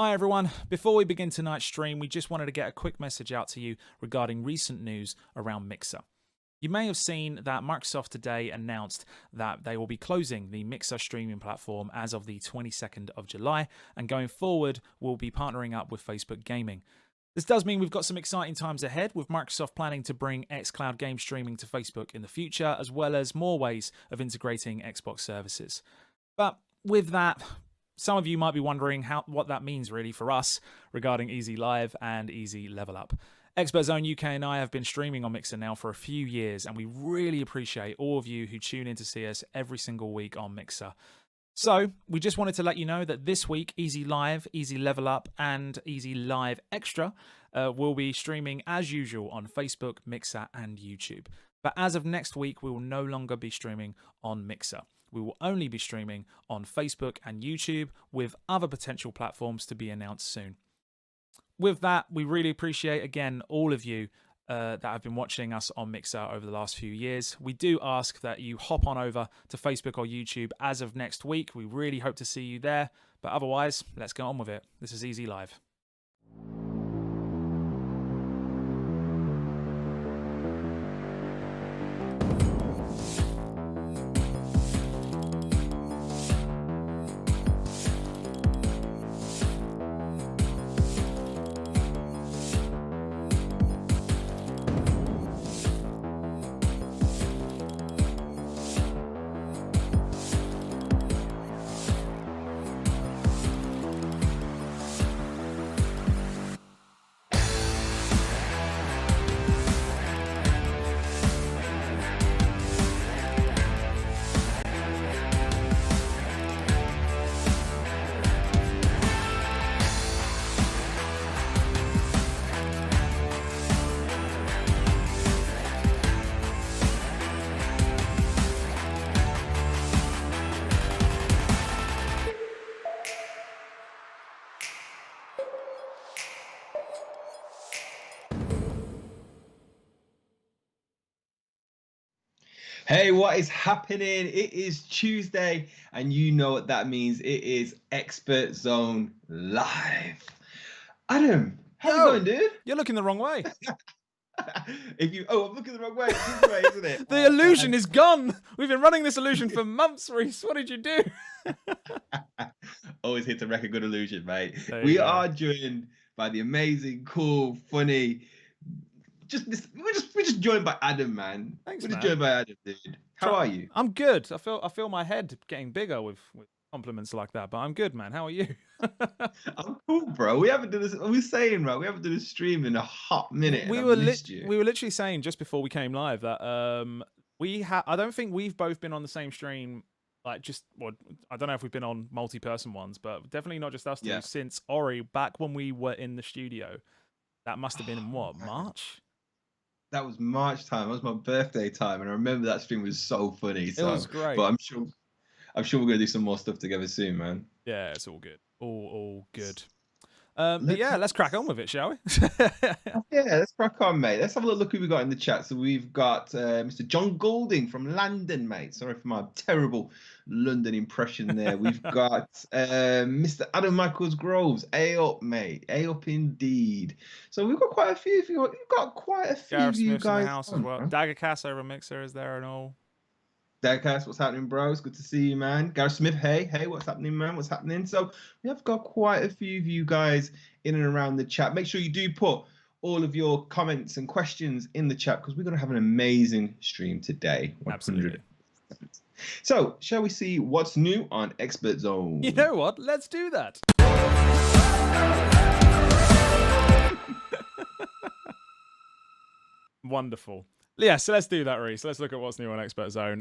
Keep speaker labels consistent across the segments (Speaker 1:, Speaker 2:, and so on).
Speaker 1: Hi everyone. Before we begin tonight's stream, we just wanted to get a quick message out to you regarding recent news around Mixer. You may have seen that Microsoft today announced that they will be closing the Mixer streaming platform as of the 22nd of July, and going forward, we'll be partnering up with Facebook Gaming. This does mean we've got some exciting times ahead, with Microsoft planning to bring xCloud game streaming to Facebook in the future, as well as more ways of integrating Xbox services. But with that, some of you might be wondering what that means really for us regarding Easy Live and Easy Level Up. ExpertZone UK and I have been streaming on Mixer now for a few years, and we really appreciate all of you who tune in to see us every single week on Mixer. So we just wanted to let you know that this week, Easy Live, Easy Level Up, and Easy Live Extra will be streaming as usual on Facebook, Mixer, and YouTube. But as of next week, we will no longer be streaming on Mixer. We will only be streaming on Facebook and YouTube, with other potential platforms to be announced soon. With that, we really appreciate, again, all of you that have been watching us on Mixer over the last few years. We do ask that you hop on over to Facebook or YouTube as of next week. We really hope to see you there. But otherwise, let's get on with it. This is Easy Live.
Speaker 2: Hey, what is happening? It is Tuesday, and you know what that means. It is Expert Zone Live. Adam, how's it going, dude?
Speaker 1: You're looking the wrong way.
Speaker 2: I'm looking the wrong way. It's this way, isn't it?
Speaker 1: The illusion is gone. We've been running this illusion for months, Reese. What did you do?
Speaker 2: Always here to wreck a good illusion, mate.
Speaker 1: There
Speaker 2: We
Speaker 1: you go.
Speaker 2: are joined by the amazing, cool, funny. We're just joined by Adam, man.
Speaker 1: Thanks,
Speaker 2: we're just
Speaker 1: man.
Speaker 2: joined by Adam, dude. How are you?
Speaker 1: I'm good. I feel my head getting bigger with compliments like that, but I'm good, man. How are you?
Speaker 2: I'm cool, bro. We haven't done this. We were saying, bro, we haven't done a stream in a hot minute.
Speaker 1: We were literally saying just before we came live that I don't think we've both been on the same stream. I don't know if we've been on multi-person ones, but definitely not just us two since Ori back when we were in the studio. That must have been in March?
Speaker 2: That was March time. That was my birthday time, and I remember that stream was so funny. So,
Speaker 1: it was great.
Speaker 2: But I'm sure we're gonna do some more stuff together soon, man.
Speaker 1: Yeah, it's all good. All good. Let's crack on with it, shall we?
Speaker 2: Yeah, let's crack on, mate. Let's have a look who we got in the chat. So we've got Mr. John Golding from London, mate. Sorry for my terrible London impression there. We've got Mr. Adam Michaels Groves. A up, mate. A up indeed. So we've got quite a few. You've got quite a few
Speaker 1: Gareth
Speaker 2: of you
Speaker 1: Smith's
Speaker 2: guys
Speaker 1: in the house as well. Daggercast over Mixer is there and all.
Speaker 2: Dagcast, what's happening, bro? It's good to see you, man. Gareth Smith, hey, what's happening, man? What's happening? So we have got quite a few of you guys in and around the chat. Make sure you do put all of your comments and questions in the chat, because we're going to have an amazing stream today. 100%.
Speaker 1: Absolutely.
Speaker 2: So shall we see what's new on Expert Zone?
Speaker 1: You know what? Let's do that. Wonderful. Yeah, so let's do that, Reese. Let's look at what's new on Expert Zone.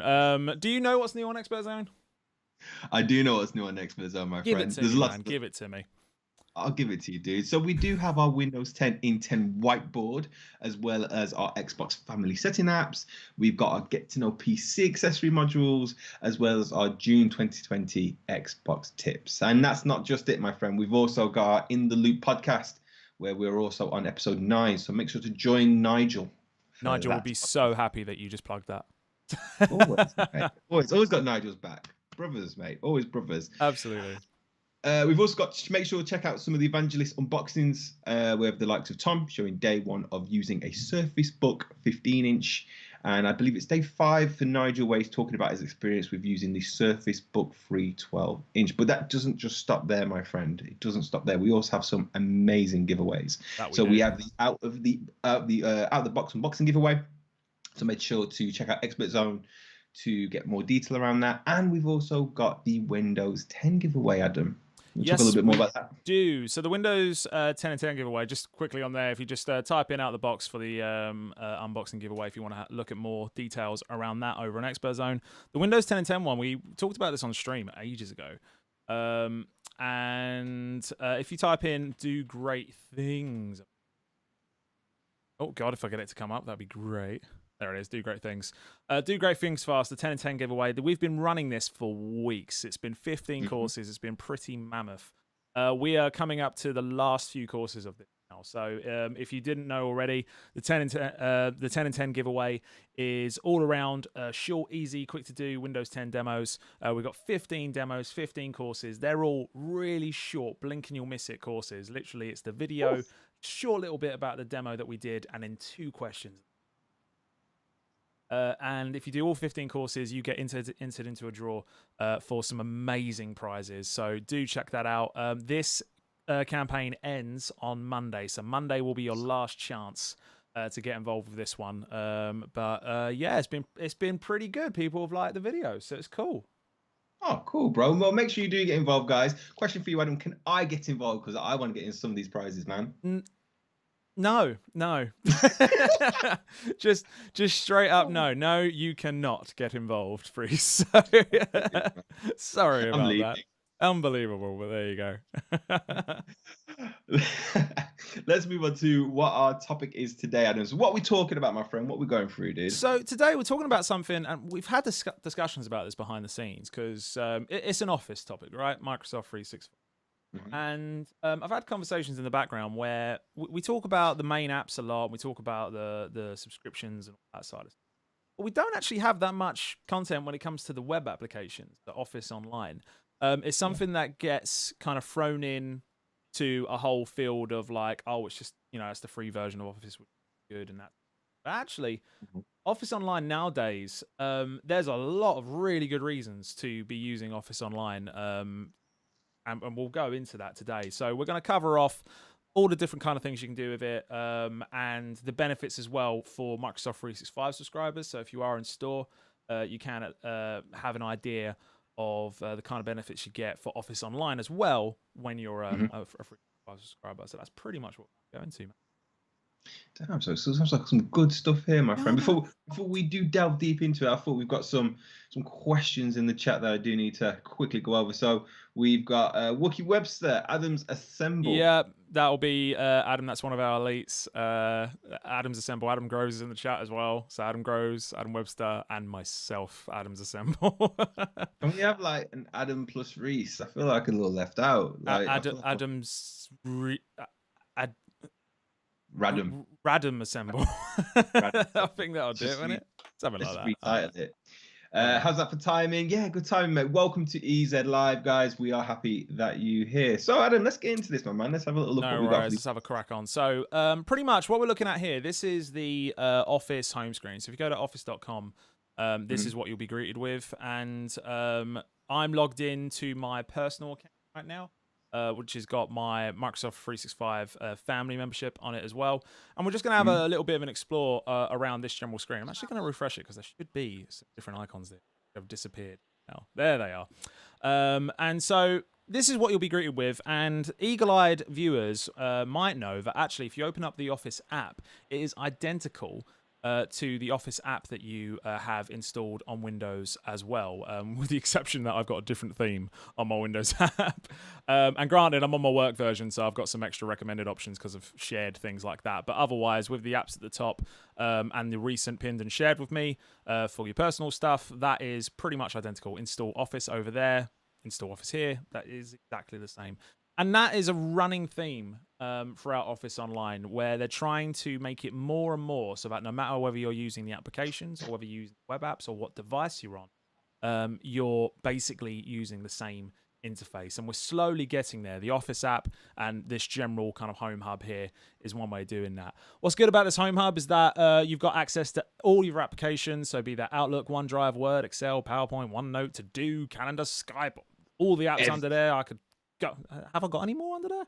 Speaker 1: Do you know what's new on Expert Zone?
Speaker 2: I do know what's new on Expert Zone, my friend.
Speaker 1: Give it to me, man. Give it to me.
Speaker 2: I'll give it to you, dude. So we do have our Windows 10 in 10 whiteboard, as well as our Xbox family setting apps. We've got our Get to Know PC accessory modules, as well as our June 2020 Xbox tips. And that's not just it, my friend. We've also got our In the Loop podcast, where we're also on episode 9. So make sure to join Nigel.
Speaker 1: Nigel will be so happy that you just plugged that.
Speaker 2: Always, mate. Always got Nigel's back. Brothers, mate. Always brothers.
Speaker 1: Absolutely.
Speaker 2: We've also got to make sure to check out some of the evangelist unboxings. We have the likes of Tom showing day 1 of using a Surface Book 15-inch. And I believe it's day 5 for Nigel, where he's talking about his experience with using the Surface Book 3 12-inch. But that doesn't just stop there, my friend. It doesn't stop there. We also have some amazing giveaways.
Speaker 1: That we
Speaker 2: So
Speaker 1: do.
Speaker 2: we have the out of the box unboxing giveaway. So make sure to check out ExpertZone to get more detail around that. And we've also got the Windows 10 giveaway, Adam. We'll talk a little bit more about that.
Speaker 1: Do. So the Windows 10 and 10 giveaway, just quickly on there, if you just type in out the box for the unboxing giveaway, if you want to look at more details around that over on ExpertZone. The Windows 10 and 10 one, we talked about this on stream ages ago. And if you type in "do great things," oh god, if I get it to come up, that'd be great. There it is. Do great things. Do great things fast. The 10 and 10 giveaway. We've been running this for weeks. It's been 15 courses. It's been pretty mammoth. We are coming up to the last few courses of this now. So if you didn't know already, the 10 and 10 giveaway is all around short, easy, quick to do Windows 10 demos. We've got 15 demos, 15 courses. They're all really short, blink and you'll miss it courses. Literally, it's the video, short little bit about the demo that we did, and then 2 questions. And if you do all 15 courses, you get entered into a draw for some amazing prizes. So do check that out. This campaign ends on Monday, so Monday will be your last chance to get involved with this one. But yeah, it's been pretty good. People have liked the videos, so it's cool.
Speaker 2: Oh, cool, bro. Well, make sure you do get involved, guys. Question for you, Adam: can I get involved? Because I want to get in some of these prizes, man.
Speaker 1: No. just straight up no, you cannot get involved, Freeze. So, sorry about that. Unbelievable, but there you
Speaker 2: go. Let's move on to what our topic is today, Adam. So what are we talking about, my friend? What are we going through, dude?
Speaker 1: So today we're talking about something, and we've had discussions about this behind the scenes, because it's an office topic, right? Microsoft 365. And I've had conversations in the background where we talk about the main apps a lot. We talk about the subscriptions and all that side of stuff. But we don't actually have that much content when it comes to the web applications, the Office Online. It's something that gets kind of thrown in to a whole field of like, oh, it's just, it's the free version of Office, which is good and that. But actually, Office Online nowadays, there's a lot of really good reasons to be using Office Online. And we'll go into that today. So we're going to cover off all the different kind of things you can do with it, and the benefits as well for Microsoft 365 subscribers. So if you are in store, you can have an idea of the kind of benefits you get for Office Online as well when you're a 365 subscriber. So that's pretty much what we're going to, man.
Speaker 2: Damn, so it sounds like some good stuff here, my friend. Before we do delve deep into it, I thought we've got some questions in the chat that I do need to quickly go over. So we've got Wookie Webster, Adams Assemble.
Speaker 1: Yeah, that'll be Adam. That's one of our elites. Adams Assemble. Adam Groves is in the chat as well. So Adam Groves, Adam Webster, and myself, Adams Assemble.
Speaker 2: Can we have like an Adam plus Reese? I feel like a little left out. Like,
Speaker 1: Adams.
Speaker 2: Radom
Speaker 1: Assemble. I think that'll do it, won't it? Something like that.
Speaker 2: It. How's that for timing? Yeah, good timing, mate. Welcome to EZ Live, guys. We are happy that you're here. So, Adam, let's get into this, my man. Let's have a little look at what we got.
Speaker 1: Let's have a crack on. So, pretty much what we're looking at here, this is the Office home screen. So, if you go to office.com, this is what you'll be greeted with. And I'm logged into my personal account right now, which has got my Microsoft 365 family membership on it as well. And we're just going to have a little bit of an explore around this general screen. I'm actually going to refresh it because there should be some different icons that have disappeared now. There they are. And so this is what you'll be greeted with. And eagle-eyed viewers might know that actually if you open up the Office app, it is identical to the Office app that you have installed on Windows as well, with the exception that I've got a different theme on my Windows app. And granted, I'm on my work version, so I've got some extra recommended options because of shared things like that. But otherwise, with the apps at the top and the recent pinned and shared with me for your personal stuff, that is pretty much identical. Install Office over there, install Office here. That is exactly the same. And that is a running theme throughout Office Online, where they're trying to make it more and more so that no matter whether you're using the applications or whether you use web apps or what device you're on, you're basically using the same interface, and we're slowly getting there. The Office app and this general kind of home hub here is one way of doing that. What's good about this home hub is that you've got access to all your applications, so be that Outlook, OneDrive, Word, Excel, PowerPoint, OneNote, To Do, Calendar, Skype, all the apps under there. I could go. Have I got any more under there?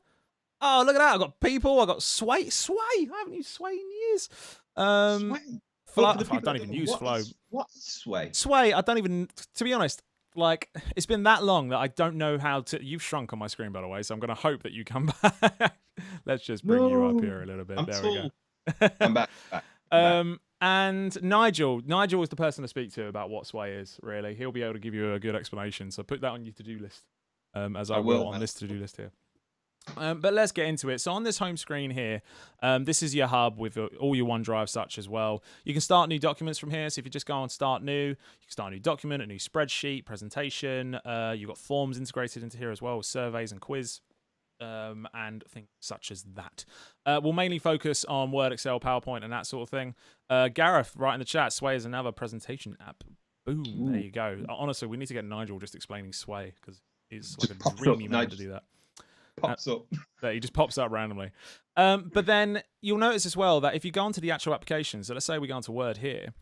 Speaker 1: Oh, look at that! I've got People. I've got Sway. I haven't used Sway in years.
Speaker 2: Sway.
Speaker 1: Flow.
Speaker 2: For the
Speaker 1: I
Speaker 2: people
Speaker 1: don't
Speaker 2: that
Speaker 1: even
Speaker 2: know,
Speaker 1: use Flow.
Speaker 2: What is Sway?
Speaker 1: Sway. I don't even. To be honest, like it's been that long that I don't know how to. You've shrunk on my screen, by the way, so I'm going to hope that you come back. Let's just bring you up here a little bit.
Speaker 2: I'm
Speaker 1: There
Speaker 2: tall.
Speaker 1: we go.
Speaker 2: I'm back.
Speaker 1: And Nigel is the person to speak to about what Sway is. Really, he'll be able to give you a good explanation. So put that on your to-do list, as I will on this to-do list here. But let's get into it. So on this home screen here, this is your hub with all your OneDrive such as well. You can start new documents from here. So if you just go on Start New, you can start a new document, a new spreadsheet, presentation. You've got forms integrated into here as well, with surveys and quiz. And things such as that. We'll mainly focus on Word, Excel, PowerPoint, and that sort of thing. Gareth, right in the chat, Sway is another presentation app. Boom, There you go. Honestly, we need to get Nigel just explaining Sway, because he's like a dreamy man to do that.
Speaker 2: Pops up.
Speaker 1: He just pops up randomly. But then you'll notice as well that if you go onto the actual application, so let's say we go onto Word here,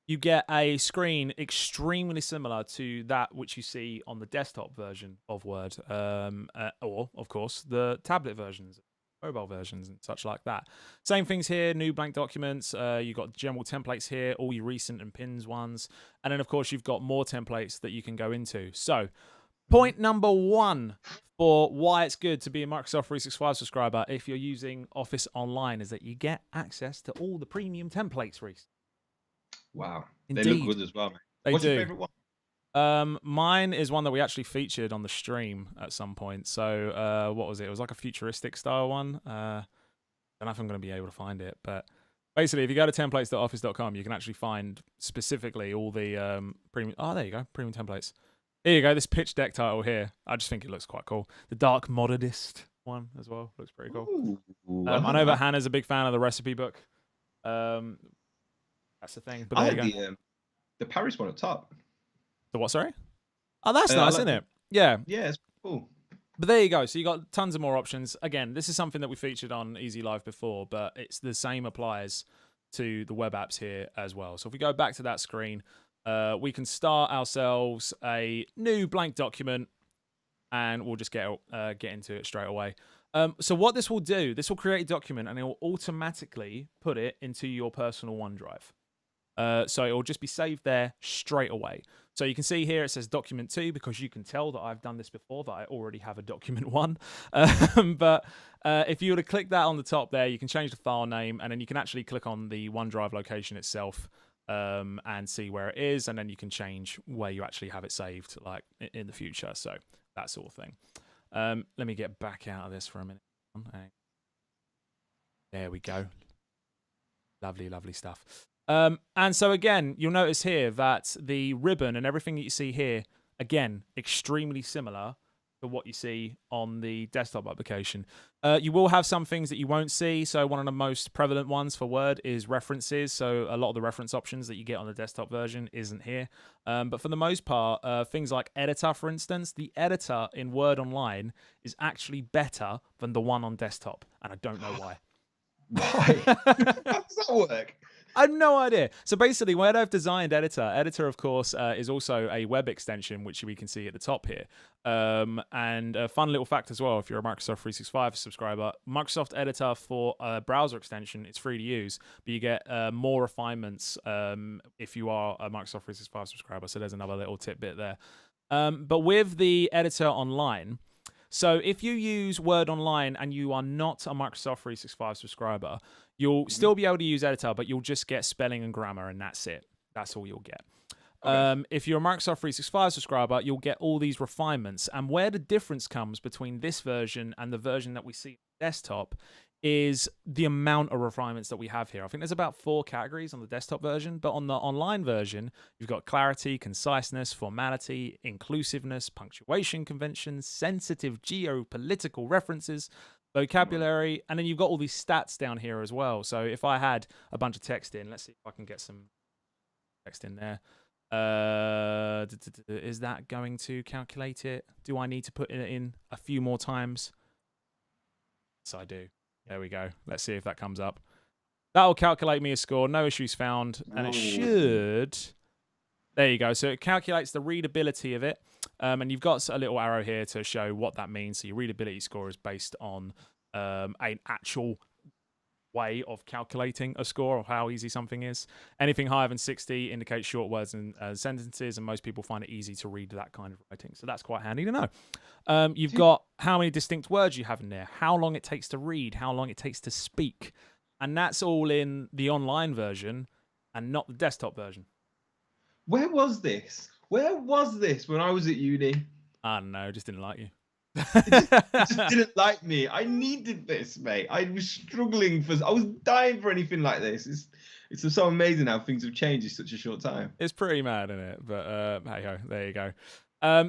Speaker 1: you get a screen extremely similar to that which you see on the desktop version of Word, or, of course, the tablet versions, mobile versions, and such like that. Same things here, new blank documents. You've got general templates here, all your recent and pins ones. And then, of course, you've got more templates that you can go into. So, point number one for why it's good to be a Microsoft 365 subscriber if you're using Office Online is that you get access to all the premium templates, Reese.
Speaker 2: Wow.
Speaker 1: Indeed.
Speaker 2: They look good as well, man. What's your favorite one?
Speaker 1: Mine is one that we actually featured on the stream at some point. So what was it? It was like a futuristic style one. I don't know if I'm going to be able to find it, but basically if you go to templates.office.com, you can actually find specifically all the premium. Oh, there you go. Premium templates. Here you go. This pitch deck title here. I just think it looks quite cool. The Dark Modernist one as well looks pretty cool. I know that Hannah's a big fan of the recipe book. That's the thing. But
Speaker 2: I
Speaker 1: there you
Speaker 2: had the Paris one at top.
Speaker 1: The what, sorry? Oh, that's nice, isn't it? Yeah.
Speaker 2: Yeah, it's cool.
Speaker 1: But there you go. So you got tons of more options. Again, this is something that we featured on Easy Live before, but it's the same applies to the web apps here as well. So if we go back to that screen, we can start ourselves a new blank document, and we'll just get into it straight away. So what this will do, this will create a document, and it will automatically put it into your personal OneDrive. So it will just be saved there straight away. So you can see here it says document 2 because you can tell that I've done this before, that I already have a document 1. But if you were to click that on the top there, you can change the file name, and then you can actually click on the OneDrive location itself and see where it is, and then you can change where you actually have it saved, like in the future. So that sort of thing. Let me get back out of this for a minute. There we go. Lovely, lovely stuff. And so again, you'll notice here that the ribbon and everything that you see here, again, extremely similar to what you see on the desktop application. You will have some things that you won't see. So one of the most prevalent ones for Word is references. So a lot of the reference options that you get on the desktop version isn't here. But for the most part, things like editor, for instance, the editor in Word Online is actually better than the one on desktop. And I don't know why.
Speaker 2: Why? How does that work?
Speaker 1: I have no idea. So basically, where they've designed Editor, of course, is also a web extension, which we can see at the top here. And a fun little fact as well, if you're a Microsoft 365 subscriber, Microsoft Editor for a browser extension, it's free to use, but you get more refinements if you are a Microsoft 365 subscriber. So there's another little tidbit there. But with the Editor Online, so if you use Word Online and you are not a Microsoft 365 subscriber, you'll still be able to use Editor, but you'll just get spelling and grammar, and that's it. That's all you'll get. Okay. If you're a Microsoft 365 subscriber, you'll get all these refinements. And where the difference comes between this version and the version that we see on desktop is the amount of refinements that we have here. I think there's about 4 categories on the desktop version, but on the online version, you've got clarity, conciseness, formality, inclusiveness, punctuation conventions, sensitive geopolitical references, vocabulary, and then you've got all these stats down here as well. So if I had a bunch of text in, let's see if I can get some text in there. Is that going to calculate it? Do I need to put it in a few more times? Yes, I do. There we go. Let's see if that comes up. That'll calculate me a score. No issues found. And it should... There you go. So it calculates the readability of it. And you've got a little arrow here to show what that means. So your readability score is based on an actual way of calculating a score or how easy something is. Anything higher than 60 indicates short words and sentences, and most people find it easy to read that kind of writing. So that's quite handy to know. You've got how many distinct words you have in there, how long it takes to read, how long it takes to speak. And that's all in the online version and not the desktop version.
Speaker 2: Where was this? Where was this when I was at uni?
Speaker 1: I don't know, just didn't like you.
Speaker 2: Just didn't like me. I needed this, mate. I was struggling I was dying for anything like this. It's so amazing how things have changed in such a short time.
Speaker 1: It's pretty mad, isn't it? But hey ho, there you go.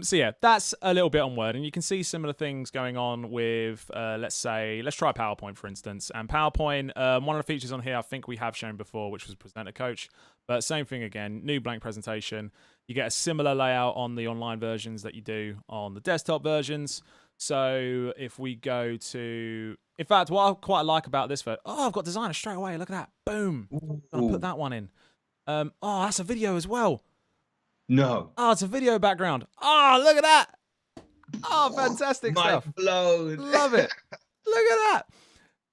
Speaker 1: So yeah, that's a little bit on Word, and you can see similar things going on with, let's try PowerPoint, for instance. And PowerPoint, one of the features on here I think we have shown before, which was Presenter Coach. But same thing again, new blank presentation. You get a similar layout on the online versions that you do on the desktop versions. So if we go to, in fact, what I quite like about this, I've got designer straight away. Look at that, boom. I'll put that one in. Oh, that's a video as well.
Speaker 2: No.
Speaker 1: Oh, it's a video background. Oh, look at that. Oh, fantastic stuff.
Speaker 2: Mind blown.
Speaker 1: Love it. Look at that.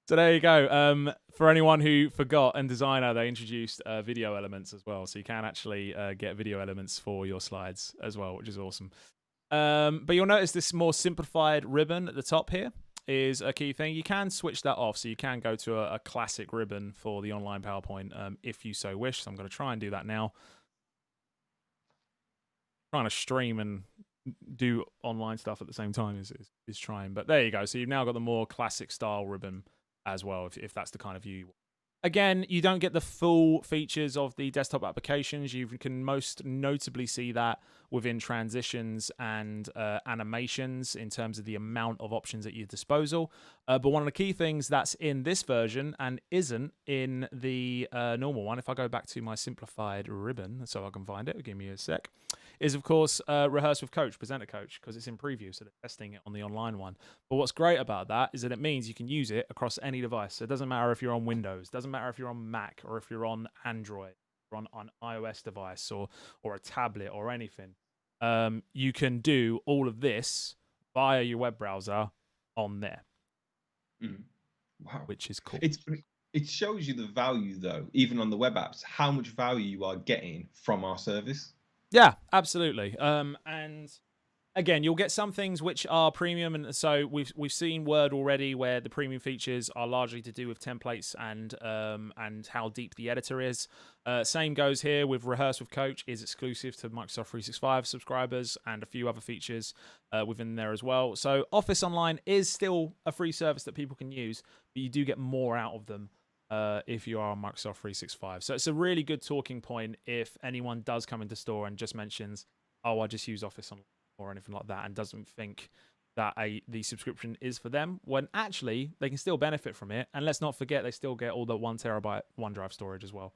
Speaker 1: So there you go. For anyone who forgot, in Designer, they introduced video elements as well. So you can actually get video elements for your slides as well, which is awesome. But you'll notice this more simplified ribbon at the top here is a key thing. You can switch that off. So you can go to a classic ribbon for the online PowerPoint if you so wish. So I'm going to try and do that now. Trying to stream and do online stuff at the same time is trying. But there you go. So you've now got the more classic style ribbon as well, if that's the kind of view you want. Again, you don't get the full features of the desktop applications. You can most notably see that within transitions and animations in terms of the amount of options at your disposal. But one of the key things that's in this version and isn't in the normal one, if I go back to my simplified ribbon so I can find it, give me a sec, is of course Rehearse with Coach, Presenter Coach, because it's in preview, so they're testing it on the online one. But what's great about that is that it means you can use it across any device. So it doesn't matter if you're on Windows, doesn't matter if you're on Mac or if you're on Android or on iOS device or a tablet or anything. You can do all of this via your web browser on there.
Speaker 2: Wow,
Speaker 1: which is cool.
Speaker 2: It shows you the value, though, even on the web apps, how much value you are getting from our service.
Speaker 1: Yeah, absolutely. And again, you'll get some things which are premium, and so we've seen Word already, where the premium features are largely to do with templates and how deep the editor is. Same goes here with Rehearse with Coach, is exclusive to Microsoft 365 subscribers, and a few other features within there as well. So Office Online is still a free service that people can use, but you do get more out of them if you are on Microsoft 365. So it's a really good talking point if anyone does come into store and just mentions, oh, I just use Office Online or anything like that, and doesn't think that the subscription is for them, when actually they can still benefit from it. And let's not forget, they still get all the 1 terabyte OneDrive storage as well,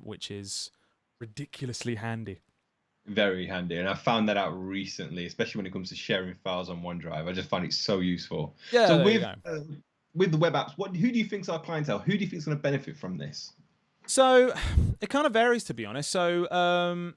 Speaker 1: which is ridiculously handy.
Speaker 2: Very handy, and I found that out recently, especially when it comes to sharing files on OneDrive. I just find it so useful.
Speaker 1: Yeah,
Speaker 2: so with the web apps, who do you think's our clientele? Who do you think's going to benefit from this?
Speaker 1: So it kind of varies, to be honest. So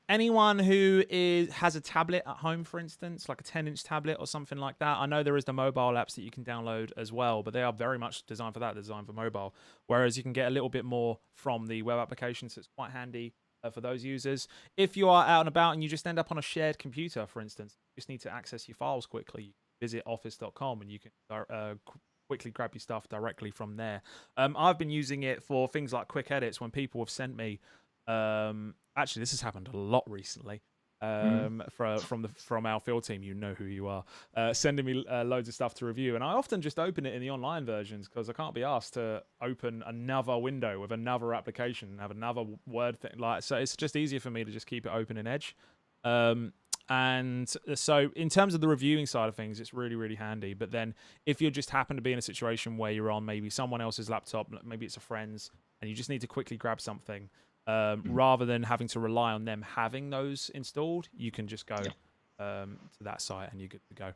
Speaker 1: anyone who has a tablet at home, for instance, like a 10-inch tablet or something like that. I know there is the mobile apps that you can download as well, but they are very much designed for that. They're designed for mobile, whereas you can get a little bit more from the web application, so it's quite handy for those users. If you are out and about and you just end up on a shared computer, for instance, you just need to access your files quickly, you visit office.com and you can quickly grab your stuff directly from there. I've been using it for things like quick edits when people have sent me actually, this has happened a lot recently. From our field team, you know who you are, sending me loads of stuff to review, and I often just open it in the online versions because I can't be asked to open another window with another application and have another Word thing. So it's just easier for me to just keep it open in Edge. And so in terms of the reviewing side of things, it's really, really handy. But then if you just happen to be in a situation where you're on maybe someone else's laptop, maybe it's a friend's, and you just need to quickly grab something, rather than having to rely on them having those installed. You can just go to that site and you're good to go.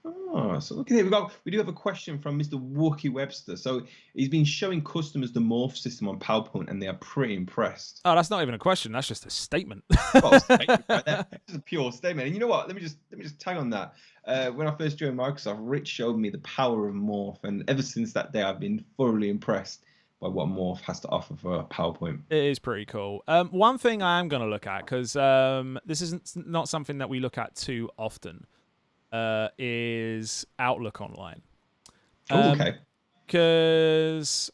Speaker 2: Oh, so look at it. We do have a question from Mr. Wookie Webster. So he's been showing customers the Morph system on PowerPoint, and they are pretty impressed.
Speaker 1: Oh, that's not even a question. That's just a statement.
Speaker 2: Well, statement right there. It's a pure statement. And you know what? Let me just tag on that. When I first joined Microsoft, Rich showed me the power of Morph, and ever since that day, I've been thoroughly impressed by what Morph has to offer for PowerPoint.
Speaker 1: It is pretty cool. One thing I am going to look at, because this isn't not something that we look at too often, is Outlook Online.
Speaker 2: Okay.
Speaker 1: Because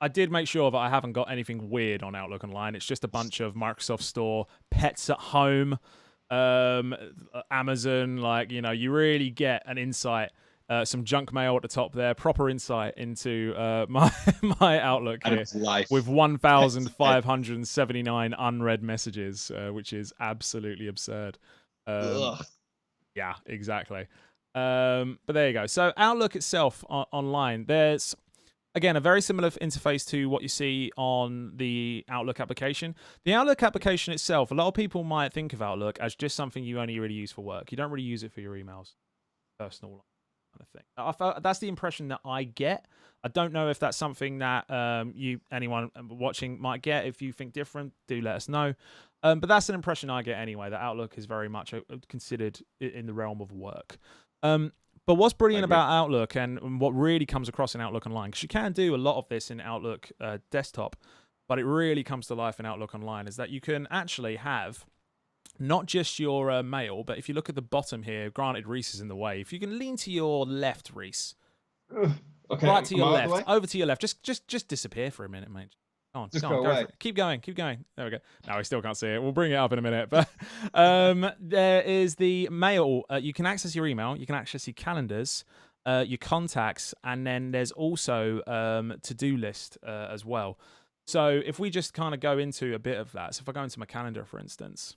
Speaker 1: I did make sure that I haven't got anything weird on Outlook Online. It's just a bunch of Microsoft Store, pets at home, Amazon. Like, you really get an insight. Some junk mail at the top there, proper insight into my Outlook here, with 1,579 unread messages, which is absolutely absurd. Yeah, exactly. But there you go. So Outlook itself online, there's, again, a very similar interface to what you see on the Outlook application. The Outlook application itself, a lot of people might think of Outlook as just something you only really use for work. You don't really use it for your emails, personal kind of thing. That's the impression that I get. I don't know if that's something that anyone watching might get. If you think different, do let us know. But that's an impression I get anyway, that Outlook is very much considered in the realm of work. But what's brilliant about Outlook, and what really comes across in Outlook Online, because you can do a lot of this in Outlook desktop, but it really comes to life in Outlook Online, is that you can actually have not just your mail, but if you look at the bottom here, granted Reese is in the way, if you can lean to your left, Reese.
Speaker 2: Okay,
Speaker 1: right to your left, over to your left. Just disappear for a minute, mate. Go on, go for it. Keep going. There we go. No, we still can't see it. We'll bring it up in a minute. But there is the mail. You can access your email. You can access your calendars, your contacts, and then there's also to-do list as well. So if we just kind of go into a bit of that. So if I go into my calendar, for instance,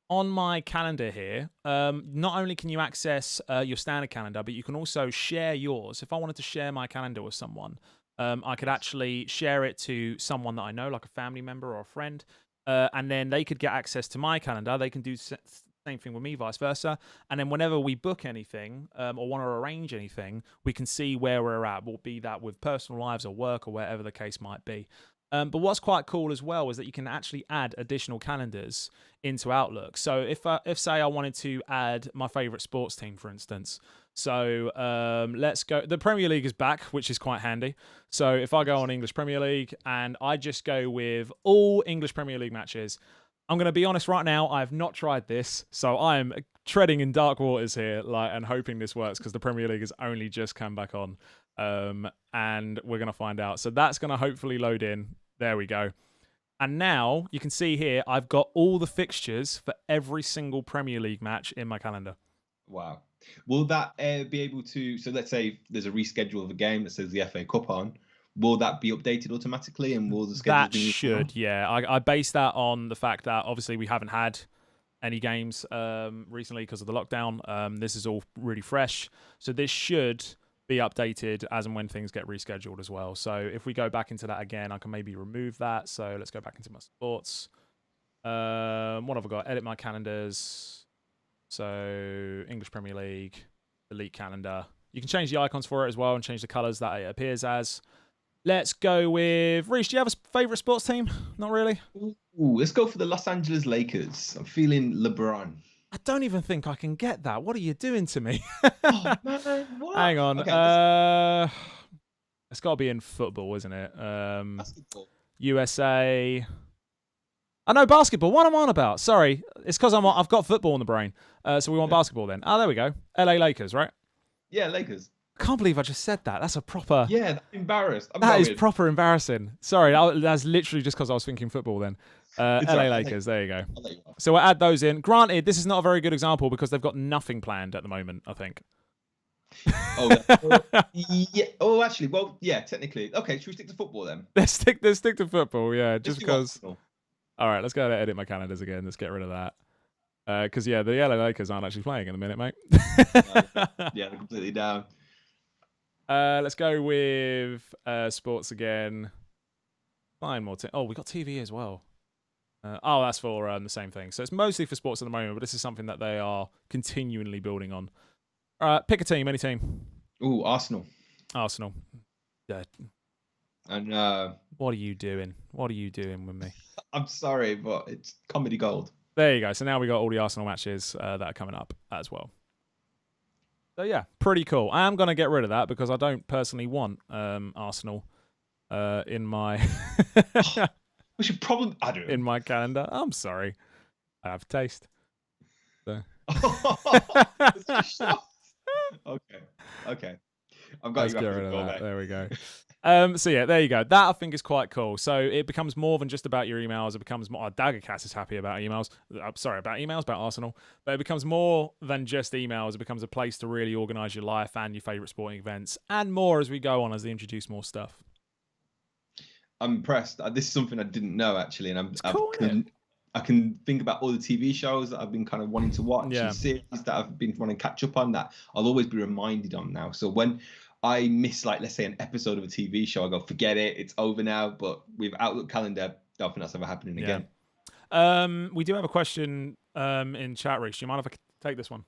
Speaker 1: on my calendar here, not only can you access your standard calendar, but you can also share yours. If I wanted to share my calendar with someone, I could actually share it to someone that I know, like a family member or a friend, and then they could get access to my calendar. They can do the same thing with me, vice versa. And then whenever we book anything or want to arrange anything, we can see where we're at, be that with personal lives or work or wherever the case might be. But what's quite cool as well is that you can actually add additional calendars into Outlook. So if say I wanted to add my favorite sports team, for instance. So let's go. The Premier League is back, which is quite handy. So if I go on English Premier League and I just go with all English Premier League matches, I'm going to be honest right now, I have not tried this. So I am treading in dark waters here, and hoping this works, because the Premier League has only just come back on. And we're going to find out. So that's going to hopefully load in. There we go. And now you can see here, I've got all the fixtures for every single Premier League match in my calendar.
Speaker 2: Wow. Will that be able to, so let's say there's a reschedule of a game that says the FA Cup on, will that be updated automatically, and will the schedule
Speaker 1: that should, yeah. I base that on the fact that obviously we haven't had any games recently because of the lockdown. This is all really fresh. So this should be updated as and when things get rescheduled as well. So if we go back into that again, I can maybe remove that. So let's go back into my sports. What have I got? Edit my calendars. So English Premier League, delete calendar. You can change the icons for it as well and change the colours that it appears as. Let's go with Reece. Do you have a favourite sports team? Not really.
Speaker 2: Ooh, let's go for the Los Angeles Lakers. I'm feeling LeBron.
Speaker 1: I don't even think I can get that. What are you doing to me?
Speaker 2: Oh, man, what?
Speaker 1: Hang on.
Speaker 2: Okay,
Speaker 1: it's got to be in football, isn't it?
Speaker 2: basketball.
Speaker 1: USA. I know basketball. What am I on about? Sorry, it's because I've got football in the brain. So we want basketball then. Oh, there we go. LA Lakers, right?
Speaker 2: Yeah, Lakers.
Speaker 1: I can't believe I just said that. That's a proper.
Speaker 2: Yeah, that's embarrassed.
Speaker 1: That is proper embarrassing. Sorry, that's literally just because I was thinking football then. LA Lakers, there you go. So we'll add those in. Granted, this is not a very good example because they've got nothing planned at the moment, I think.
Speaker 2: Yeah. Oh, actually, well, yeah, technically. Okay, should we stick to football then?
Speaker 1: Let's stick to football, yeah, just because.
Speaker 2: Arsenal.
Speaker 1: All right, let's go and edit my calendars again. Let's get rid of that. Because, yeah, the LA Lakers aren't actually playing in a minute, mate.
Speaker 2: Yeah, they're completely down.
Speaker 1: Let's go with sports again. Fine, more. Oh, we got TV as well. That's for the same thing. So it's mostly for sports at the moment, but this is something that they are continually building on. Pick a team, any team.
Speaker 2: Ooh, Arsenal.
Speaker 1: Arsenal. Yeah.
Speaker 2: And
Speaker 1: What are you doing? What are you doing with me?
Speaker 2: I'm sorry, but it's comedy gold.
Speaker 1: There you go. So now we got all the Arsenal matches that are coming up as well. So yeah, pretty cool. I am going to get rid of that because I don't personally want Arsenal in my
Speaker 2: We should probably. I don't know.
Speaker 1: in my calendar. I'm sorry. I have taste. So.
Speaker 2: Okay. I've got
Speaker 1: Let's
Speaker 2: you
Speaker 1: get
Speaker 2: after
Speaker 1: rid
Speaker 2: the
Speaker 1: of
Speaker 2: goal,
Speaker 1: that.
Speaker 2: mate.
Speaker 1: There we go. So yeah, there you go. That I think is quite cool. So it becomes more than just about your emails. It becomes more. Daggercast is happy about emails. I'm sorry, about emails, about Arsenal. But it becomes more than just emails. It becomes a place to really organise your life and your favourite sporting events and more as we go on as they introduce more stuff.
Speaker 2: I'm impressed. This is something I didn't know actually, and
Speaker 1: cool,
Speaker 2: I can think about all the TV shows that I've been kind of wanting to watch
Speaker 1: Yeah.
Speaker 2: and series that I've been wanting to catch up on that I'll always be reminded on now. So when I miss, like, let's say an episode of a TV show, I go, forget it, it's over now. But with Outlook calendar, I don't think that's ever happening again.
Speaker 1: We do have a question in chat, Reece. Do you mind if I take this one?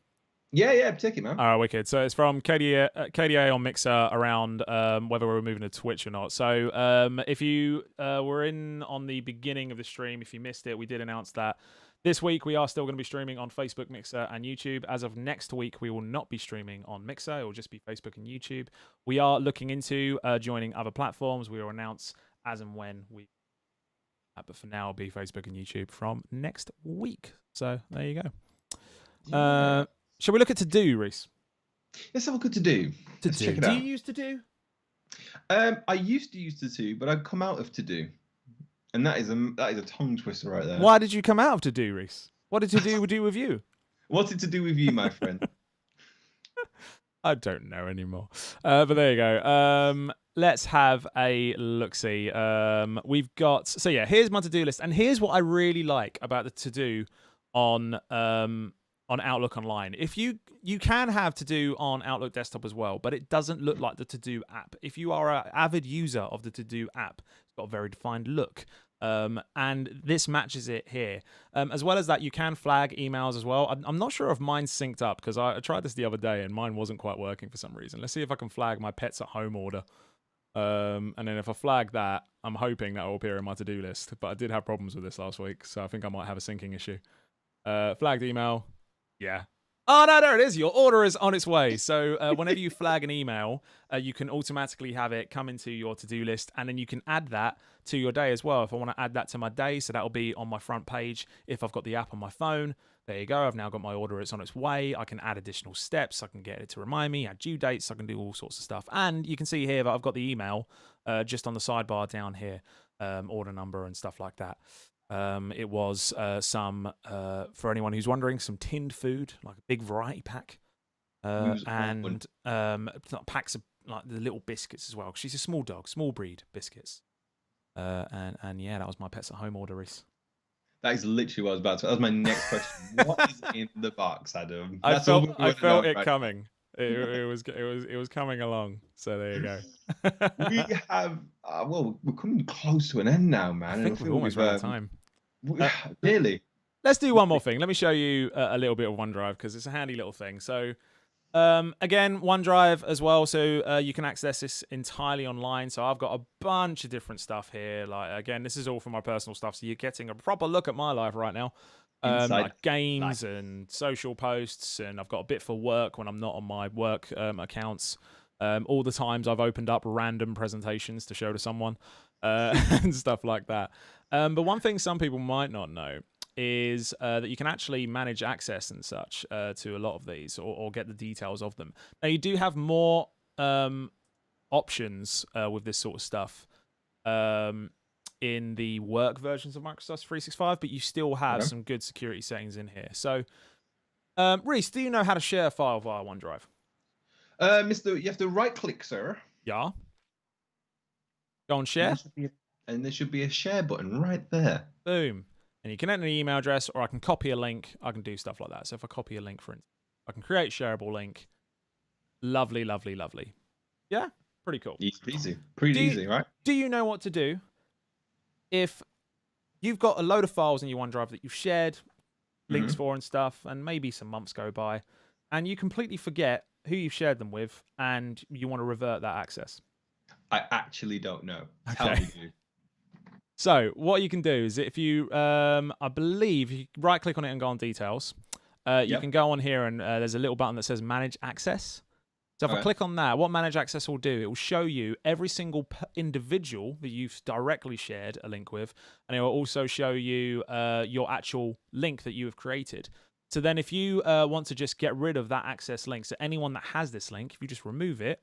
Speaker 2: Yeah, take it, man.
Speaker 1: All right, wicked. So it's from KDA on Mixer around whether we're moving to Twitch or not. So if you were in on the beginning of the stream, if you missed it, we did announce that this week we are still going to be streaming on Facebook, Mixer, and YouTube. As of next week, we will not be streaming on Mixer. It will just be Facebook and YouTube. We are looking into joining other platforms. We will announce as and when we... but for now, it'll be Facebook and YouTube from next week. So there you go.
Speaker 2: Yeah.
Speaker 1: Shall we look at To-Do, Reece?
Speaker 2: Let's have a good To-Do. Let's check it out.
Speaker 1: Do you use To-Do?
Speaker 2: I used to use To-Do, but I've come out of To-Do. And that is a tongue twister right there.
Speaker 1: Why did you come out of To-Do, Reece? What did To-Do do with you?
Speaker 2: What's it to do with you, my friend?
Speaker 1: I don't know anymore. But there you go. Let's have a look-see. We've got... So yeah, here's my to-do list. And here's what I really like about the to-do on Outlook Online. If you can have To-Do on Outlook Desktop as well, but it doesn't look like the To-Do app. If you are an avid user of the To-Do app, it's got a very defined look. And this matches it here. As well as that, you can flag emails as well. I'm not sure if mine's synced up because I tried this the other day and mine wasn't quite working for some reason. Let's see if I can flag my pets at home order. And then if I flag that, I'm hoping that will appear in my to-do list. But I did have problems with this last week, so I think I might have a syncing issue. Flagged email. Yeah. Oh, no, there it is. Your order is on its way. So whenever you flag an email, you can automatically have it come into your to-do list, and then you can add that to your day as well. If I want to add that to my day, so that'll be on my front page. If I've got the app on my phone, there you go. I've now got my order. It's on its way. I can add additional steps. I can get it to remind me, add due dates. I can do all sorts of stuff. And you can see here that I've got the email just on the sidebar down here, order number and stuff like that. It was for anyone who's wondering, some tinned food, like a big variety pack, and packs of like the little biscuits as well. She's a small dog, small breed biscuits. And yeah, that was my pets at home order, Reece.
Speaker 2: That is literally what I was about to. That was my next question. What is in the box, Adam?
Speaker 1: I felt it coming. It was coming along. So there you go.
Speaker 2: We have we're coming close to an end now, man.
Speaker 1: I think we've almost run out of time.
Speaker 2: Really?
Speaker 1: Let's do one more thing. Let me show you a little bit of OneDrive because it's a handy little thing. So again, OneDrive as well. So you can access this entirely online. So I've got a bunch of different stuff here. Like, again, this is all from my personal stuff. So you're getting a proper look at my life right now. Like games and social posts, and I've got a bit for work when I'm not on my work accounts. All the times I've opened up random presentations to show to someone and stuff like that. But one thing some people might not know is that you can actually manage access and such to a lot of these, or get the details of them. Now, you do have more options with this sort of stuff in the work versions of Microsoft 365, but you still have some good security settings in here. So, Reece, do you know how to share a file via OneDrive?
Speaker 2: You have to right-click, sir.
Speaker 1: Yeah. Go on, share.
Speaker 2: And there should be a share button right there.
Speaker 1: Boom. And you can enter an email address, or I can copy a link. I can do stuff like that. So if I copy a link, for instance, I can create a shareable link. Lovely, lovely, lovely. Yeah, pretty cool.
Speaker 2: Easy peasy. Pretty
Speaker 1: Do you,
Speaker 2: easy, right?
Speaker 1: do you know what to do if you've got a load of files in your OneDrive that you've shared links
Speaker 2: Hmm.
Speaker 1: for and stuff, and maybe some months go by, and you completely forget who you've shared them with, and you want to revert that access?
Speaker 2: I actually don't know. Tell
Speaker 1: Okay.
Speaker 2: me, dude.
Speaker 1: So what you can do is if you, I believe, you right click on it and go on details. You
Speaker 2: Yep.
Speaker 1: can go on here and there's a little button that says manage access. So if I
Speaker 2: Okay.
Speaker 1: click on that, what manage access will do, it will show you every single individual that you've directly shared a link with, and it will also show you your actual link that you have created. So then if you want to just get rid of that access link, so anyone that has this link, if you just remove it,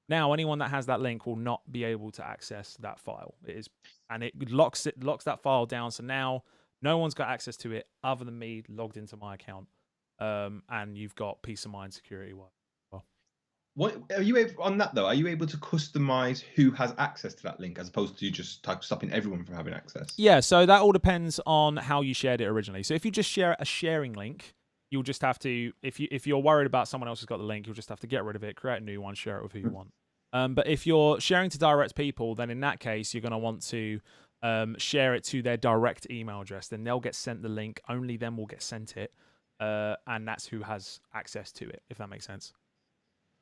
Speaker 1: now anyone that has that link will not be able to access that file. It is, and it locks that file down. So now no one's got access to it other than me logged into my account. And you've got peace of mind security. Well,
Speaker 2: What are you able on that though? Are you able to customize who has access to that link as opposed to just stopping everyone from having access?
Speaker 1: yeah, so that all depends on how you shared it originally. So if you just share a sharing link, you'll just have to, if you're worried about someone else has got the link, you'll just have to get rid of it, create a new one, share it with who you want. But if you're sharing to direct people, then in that case you're going to want to share it to their direct email address. Then they'll get sent the link. Only them will get sent it, and that's who has access to it. If that makes sense.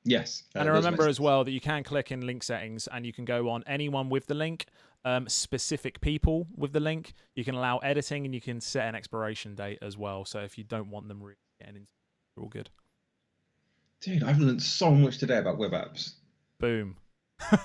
Speaker 2: Yes,
Speaker 1: And I
Speaker 2: it does make
Speaker 1: remember as
Speaker 2: sense.
Speaker 1: well that you can click in link settings and you can go on anyone with the link, specific people with the link. You can allow editing and you can set an expiration date as well. So if you don't want them really getting into, you're all good.
Speaker 2: Dude, I've learned so much today about web apps.
Speaker 1: Boom.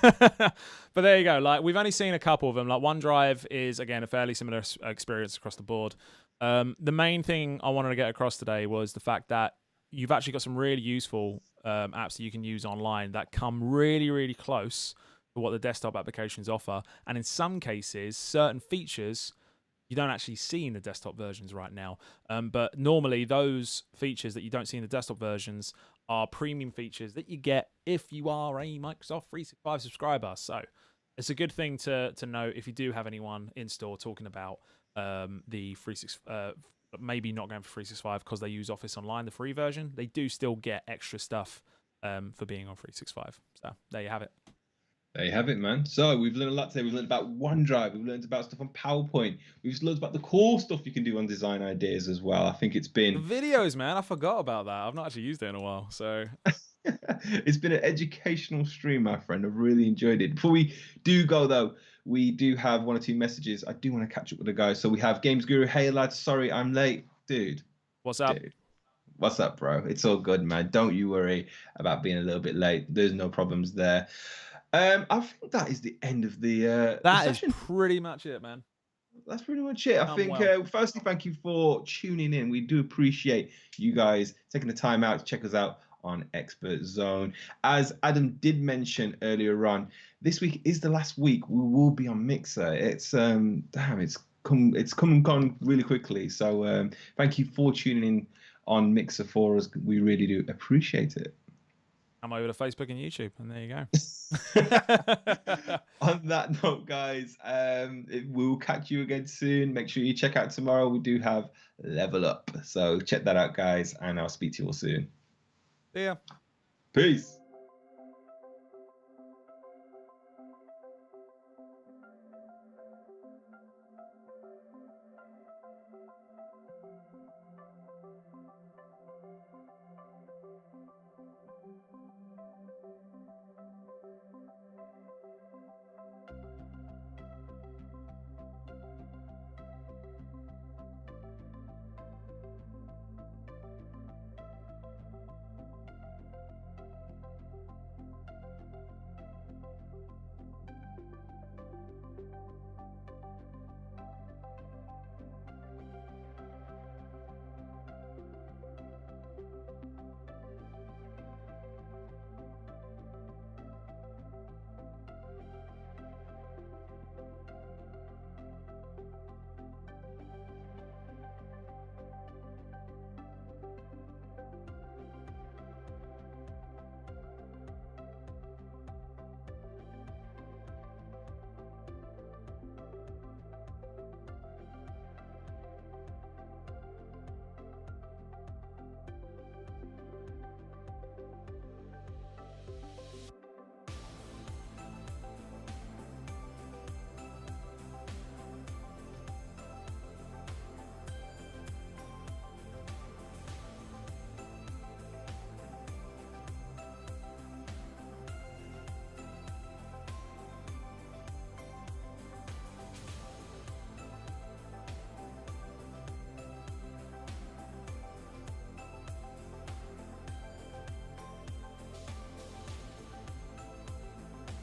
Speaker 1: But there you go. Like we've only seen a couple of them. Like OneDrive is again a fairly similar experience across the board. The main thing I wanted to get across today was the fact that you've actually got some really useful apps that you can use online that come really, really close to what the desktop applications offer. And in some cases, certain features you don't actually see in the desktop versions right now. But normally, those features that you don't see in the desktop versions are premium features that you get if you are a Microsoft 365 subscriber. So it's a good thing to know if you do have anyone in store talking about the 365. Maybe not going for 365 because they use Office Online, the free version. They do still get extra stuff for being on 365. So there you have it.
Speaker 2: There you have it, man. So we've learned a lot today. We've learned about OneDrive. We've learned about stuff on PowerPoint. We've learned about the cool stuff you can do on design ideas as well. I think it's
Speaker 1: The
Speaker 2: been
Speaker 1: videos, man, I forgot about that. I've not actually used it in a while. So
Speaker 2: it's been an educational stream, my friend. I've really enjoyed it. Before we do go though, we do have one or two messages. I do want to catch up with the guys. So we have Games Guru. Hey lads, sorry I'm late.
Speaker 1: what's up?
Speaker 2: Dude. What's up, bro? It's all good, man. Don't you worry about being a little bit late. There's no problems there. I think that is the end of the
Speaker 1: That is
Speaker 2: session.
Speaker 1: pretty much it, man.
Speaker 2: That's pretty much it. I
Speaker 1: Done
Speaker 2: think,
Speaker 1: well.
Speaker 2: firstly, thank you for tuning in. We do appreciate you guys taking the time out to check us out on Expert Zone. As Adam did mention earlier on, this week is the last week we will be on Mixer. It's it's come and gone really quickly. So thank you for tuning in on Mixer for us. We really do appreciate it.
Speaker 1: I'm over to Facebook and YouTube, and there you go.
Speaker 2: On that note, guys, we'll catch you again soon. Make sure you check out tomorrow. We do have Level Up. So check that out, guys, and I'll speak to you all soon.
Speaker 1: See ya.
Speaker 2: Peace.